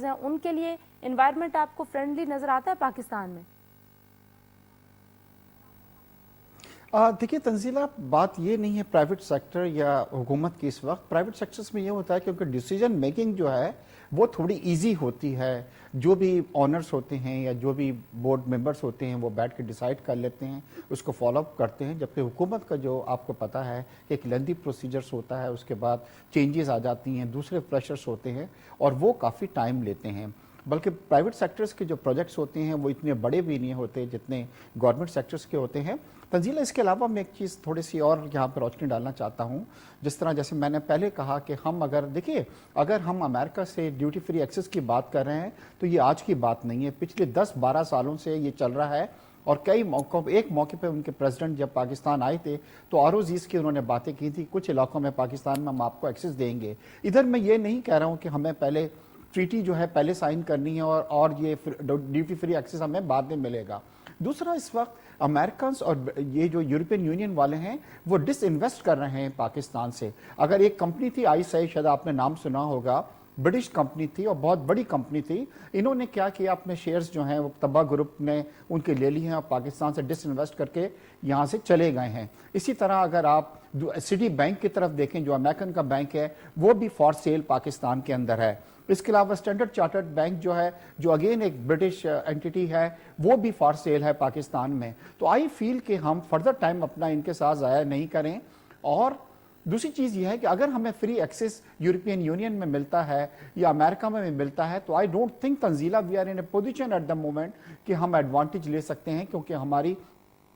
ہیں ان کے لیے انوائرمنٹ آپ کو فرینڈلی نظر آتا ہے پاکستان میں؟ دیکھیے تنزیلہ، بات یہ نہیں ہے پرائیویٹ سیکٹر یا حکومت کی، اس وقت پرائیویٹ سیکٹرز میں یہ ہوتا ہے کہ ان کی ڈیسیجن میکنگ جو ہے وہ تھوڑی ایزی ہوتی ہے. جو بھی آنرز ہوتے ہیں یا جو بھی بورڈ ممبرز ہوتے ہیں وہ بیٹھ کے ڈیسائیڈ کر لیتے ہیں، اس کو فالو اپ کرتے ہیں. جبکہ حکومت کا جو آپ کو پتہ ہے کہ ایک لیندی پروسیجرز ہوتا ہے، اس کے بعد چینجز آ جاتی ہیں، دوسرے پریشرز ہوتے ہیں اور وہ کافی ٹائم لیتے ہیں. بلکہ پرائیویٹ سیکٹرز کے جو پروجیکٹس ہوتے ہیں وہ اتنے بڑے بھی نہیں ہوتے جتنے گورنمنٹ سیکٹرز کے ہوتے ہیں. تنزیلہ، اس کے علاوہ میں ایک چیز تھوڑی سی اور یہاں پہ روشنی ڈالنا چاہتا ہوں. جیسے میں نے پہلے کہا کہ ہم اگر ہم امریکہ سے ڈیوٹی فری ایکسس کی بات کر رہے ہیں تو یہ آج کی بات نہیں ہے، پچھلے 10-12 سالوں سے یہ چل رہا ہے. اور ایک موقع پہ ان کے پریزیڈنٹ جب پاکستان آئے تھے تو ROZs کی انہوں نے باتیں کی تھی، کچھ علاقوں میں پاکستان میں ہم آپ کو ایکسس دیں گے. ادھر میں یہ نہیں کہہ رہا ہوں کہ ہمیں پہلے ٹریٹی جو ہے پہلے سائن کرنی ہے اور یہ ڈیوٹی فری ایکسس ہمیں بعد میں ملے گا. دوسرا، اس وقت امریکنز اور یہ جو یورپین یونین والے ہیں وہ ڈس انویسٹ کر رہے ہیں پاکستان سے. اگر ایک کمپنی تھی ICI، شاید آپ نے نام سنا ہوگا، برٹش کمپنی تھی اور بہت بڑی کمپنی تھی. انہوں نے کیا کیا، اپنے شیئرز جو ہیں وہ طبع گروپ نے ان کے لے لی ہیں اور پاکستان سے ڈس انویسٹ کر کے یہاں سے چلے گئے ہیں. اسی طرح اگر آپ سٹی بینک کی طرف دیکھیں جو امریکن کا بینک ہے وہ بھی فار سیل پاکستان کے اندر ہے. اس کے علاوہ اسٹینڈرڈ چارٹرڈ بینک جو ہے جو اگین ایک برٹش اینٹی ہے وہ بھی فار سیل ہے پاکستان میں. تو آئی فیل کہ ہم فردر ٹائم اپنا ان کے ساتھ ضائع نہیں کریں. اور دوسری چیز یہ ہے کہ اگر ہمیں فری ایکسس یورپین یونین میں ملتا ہے یا امریکہ میں ملتا ہے تو I don't think Tanzeela we are in a position at the moment کہ ہم ایڈوانٹیج لے سکتے ہیں، کیونکہ ہماری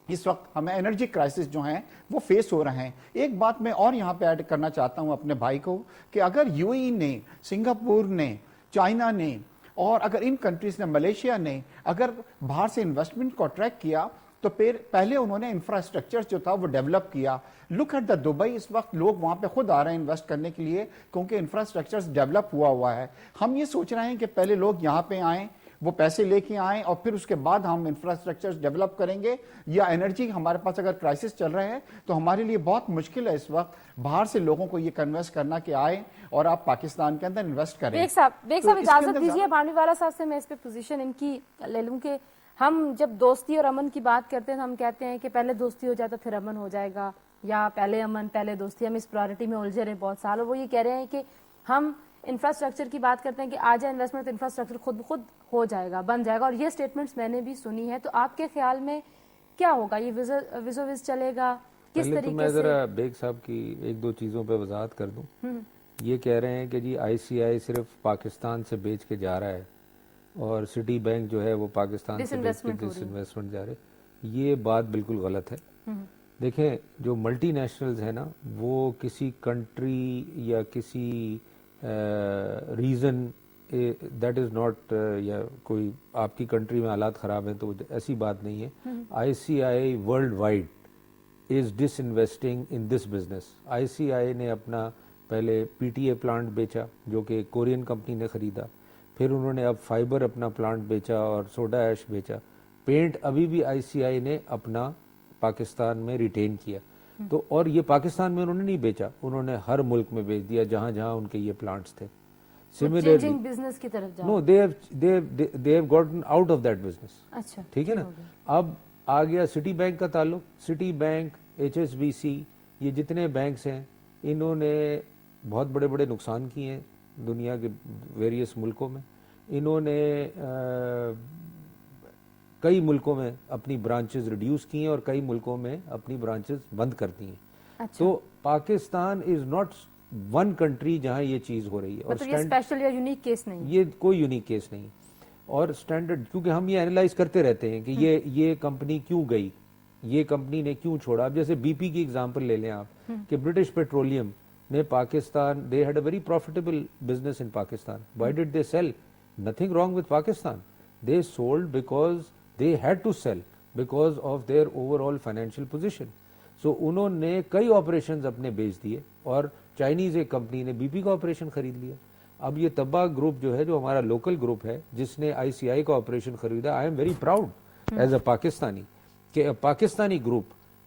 اس وقت ہمیں انرجی کرائسس جو ہیں وہ فیس ہو رہے ہیں. ایک بات میں اور یہاں پہ ایڈ کرنا چاہتا ہوں اپنے بھائی کو کہ اگر UAE نے، سنگاپور نے، چائنا نے اور اگر ان کنٹریز نے، ملیشیا نے اگر باہر سے انویسٹمنٹ کو اٹریکٹ کیا تو پھر پہلے انہوں نے انفراسٹرکچر جو تھا وہ ڈیولپ کیا. لک ایٹ دا دبئی، اس وقت لوگ وہاں پہ خود آ رہے ہیں انویسٹ کرنے کے لیے کیونکہ انفراسٹرکچر ڈیولپ ہوا ہے. ہم یہ سوچ رہے ہیں کہ پہلے لوگ یہاں پہ آئیں، وہ پیسے لے کے آئیں اور پھر اس کے بعد ہم انفراسٹرکچر ڈیولپ کریں گے. یا انرجی ہمارے پاس اگر کرائسس چل رہے ہیں تو ہمارے لیے بہت مشکل ہے اس وقت باہر سے لوگوں کو یہ کنوینس کرنا کہ آئیں اور آپ پاکستان کے اندر انویسٹ کریں. بیگ صاحب اجازت دیجیے بانوی والا صاحب سے میں اس پہ پوزیشن ان کی لے لوں کہ ہم جب دوستی اور امن کی بات کرتے ہیں تو ہم کہتے ہیں کہ پہلے دوستی ہو جائے تو پھر امن ہو جائے گا، یا پہلے امن پہلے دوستی. ہم اس پرائرٹی میں الجھے رہے بہت سال، اور وہ یہ کہہ رہے ہیں کہ ہم انفراسٹرکچر کی بات کرتے ہیں کہ آ جائے انویسٹمنٹ، انفراسٹرکچر خود بخود ہو جائے گا، بن جائے گا. اور یہ سٹیٹمنٹس میں نے بھی سنی ہے. تو آپ کے خیال میں کیا ہوگا؟ یہ ویزو ویز چلے گا کس طریقے سے؟ میں ذرا بیگ صاحب کی ایک دو چیزوں پہ وضاحت کر دوں. یہ کہہ رہے ہیں کہ جی ICI صرف پاکستان سے بیچ کے جا رہا ہے اور سٹی بینک جو ہے وہ پاکستان سے بیچ کے ڈس انویسٹمنٹ جا رہے. یہ بات بالکل غلط ہے. دیکھیں، جو ملٹی نیشنلز ہیں نا وہ کسی کنٹری یا کسی ریزن دیٹ از ناٹ، یا کوئی آپ کی کنٹری میں حالات خراب ہیں تو ایسی بات نہیں ہے. ICI worldwide is disinvesting in this business. ICI نے اپنا پہلے PTA پلانٹ بیچا جو کہ کورین کمپنی نے خریدا، پھر انہوں نے اب فائبر اپنا پلانٹ بیچا اور سوڈا ایش بیچا. پینٹ ابھی بھی ICI نے اپنا پاکستان میں ریٹین کیا. تو اور یہ پاکستان میں انہوں نے نہیں بیچا، انہوں نے ہر ملک میں بیچ دیا جہاں جہاں ان کے یہ پلانٹس تھے. Similarly, business کی طرف no, they have gotten out of that business. اچھا ٹھیک ہے نا. اب آ گیا سٹی بینک کا تعلق. سٹی بینک، HSBC، یہ جتنے بینکس ہیں انہوں نے بہت بڑے بڑے نقصان کیے ہیں دنیا کے ویریس ملکوں میں. انہوں نے کئی ملکوں میں اپنی برانچز ریڈیوس کی ہیں اور کئی ملکوں میں اپنی برانچز بند کر دی ہیں. تو Pakistan is not one country جہاں یہ چیز ہو رہی ہے. مطلب یہ اسپیشل یا یونیک کیس نہیں، یہ کوئی یونیک کیس نہیں. اور اسٹینڈرڈ، کیونکہ ہم یہ اینالائز کرتے رہتے ہیں کہ یہ کمپنی کیوں گئی، یہ کمپنی نے کیوں چھوڑا. اب جیسے BP کی ایگزامپل لے لیں آپ کہ برٹش پیٹرولیم نے Pakistan, they had a very profitable business in Pakistan. Why did they sell? Nothing wrong with Pakistan. They sold because they had to sell because of their overall financial position. So انہوں نے کئی operations اپنے بیچ دیے اور Chinese ایک company نے BP کا operation خرید لیا. اب یہ طبع گروپ جو ہے جو ہمارا لوکل گروپ ہے جس نے ICI کا آپریشن خریدا، I am very proud as a Pakistani کہ Pakistani group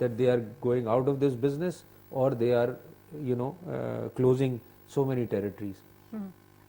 that they are going out of this business or they are closing so many territories.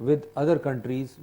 with other countries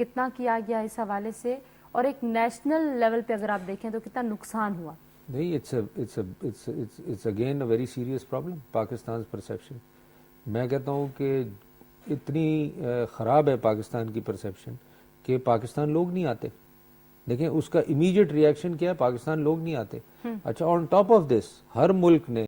کتنا کیا گیا اس حوالے سے, اور ایک نیشنل لیول پہ اگر آپ دیکھیں تو کتنا نقصان ہوا؟ نہیں, it's again a very serious problem, Pakistan perception. میں کہتا ہوں کہ اتنی خراب ہے پاکستان کی پرسیپشن کہ پاکستان لوگ نہیں آتے. دیکھیں اس کا امیڈیٹ ریئیکشن کیا ہے, پاکستان لوگ نہیں آتے. اچھا, آن ٹاپ آف دس ہر ملک نے